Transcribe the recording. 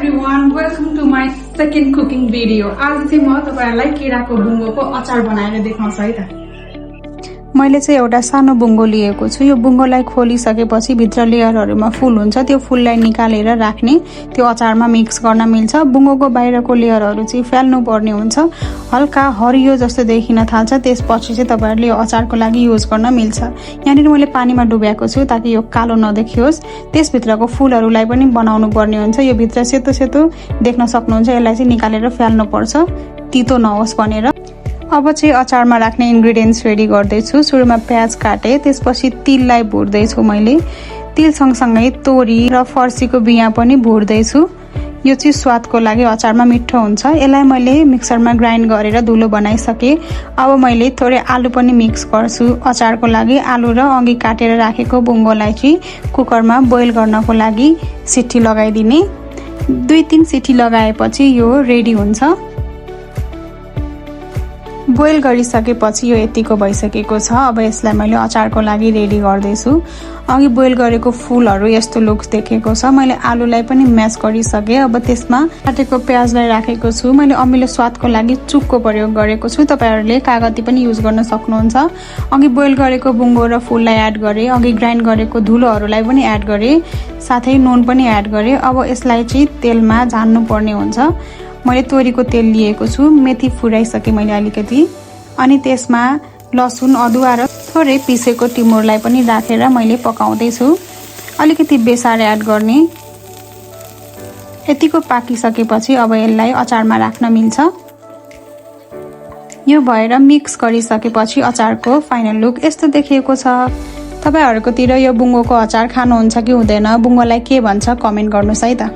everyone, welcome to my second cooking video. आज चाहिँ म तपाईहरुलाई केराको बुङ्गोको अचार बनाएर देखाउँछु है त। मैले चाहिँ एउटा सानो बुङ्गो लिएको छु। यो बुङ्गोलाई खोलिसकेपछि भित्र लेयरहरुमा फुल हुन्छ, त्यो फुललाई निकालेर राख्ने, त्यो अचारमा मिक्स गर्न मिल्छ। बुङ्गोको बाहिरको लेयरहरु चाहिँ फाल्नु पर्ने हुन्छ। हल्का हरियो जस्तो देखिन थाल्छ, त्यसपछि चाहिँ तपाईहरुले यो अचारको लागि युज गर्न मिल्छ। यहाँनिर मैले पानीमा डुब्याएको छु ताकि यो कालो नदेखियोस्। त्यसभित्रको फुलहरुलाई पनि बनाउनु पर्ने हुन्छ। यो भित्र सेतो सेतो देख्न सक्नुहुन्छ, यसलाई चाहिँ निकालेर फाल्नु पर्छ तितो नहोस् भनेर। अब चाहिँ अचारमा राख्ने इन्ग्रेडियन्ट्स रेडी गर्दै छु। सुरुमा प्याज काटे, त्यसपछि तिललाई भुट्दै छु मैले। तिल सँगसँगै तोरी र फर्सीको बिया पनि भुट्दै छु। यो चाहिँ स्वादको लागि अचारमा मिठो हुन्छ। यसलाई मैले मिक्सरमा ग्राइन्ड गरेर धुलो बनाइसके। अब मैले थोरै आलु पनि मिक्स गर्छु अचारको लागि। आलु र अघि काटेर राखेको बुङ्गोलाई चाहिँ कुकरमा बोइल गर्नको लागि सिटी लगाइदिने। 2-3 सिटी लगाएपछि यो रेडी हुन्छ। बोइल गरिसकेपछि यो यतिको भइसकेको छ। अब यसलाई मैले अचारको लागि रेडी गर्दै छु। अघि बोइल गरेको फुलहरु यस्तो लुक्स देखेको छ। मैले आलुलाई पनि म्याश गरिसके। अब त्यसमा काटेको प्याजलाई राखेको छु। मैले अमिलो स्वादको लागि चुकको प्रयोग गरेको छु। तपाईहरुले कागती पनि युज गर्न सक्नुहुन्छ। अघि बोइल गरेको बुङ्गो र फुललाई एड गरे, अघि ग्राइन्ड गरेको धुलोहरुलाई पनि एड गरे, साथै नुन पनि एड गरे। अब यसलाई चाहिँ तेलमा झान्नु पर्ने हुन्छ। मैले तोरीको तेल लिएको छु। मेथी फुराइसके मैले अलिकति, अनि त्यसमा लसुन, अदुवा र थोरै पिसेको टिमुरलाई पनि राखेर मैले पकाउँदै छु। अलिकति बेसार एड गर्ने। यतिको पाकिसकेपछि अब यसलाई अचारमा राख्न मिल्छ। यो भएर मिक्स गरिसकेपछि अचारको फाइनल लुक यस्तो देखिएको छ। तपाईहरुकोतिर यो बुङ्गोको अचार खानुहुन्छ कि हुँदैन, बुङ्गोलाई के भन्छ कमेन्ट गर्नुस् है त।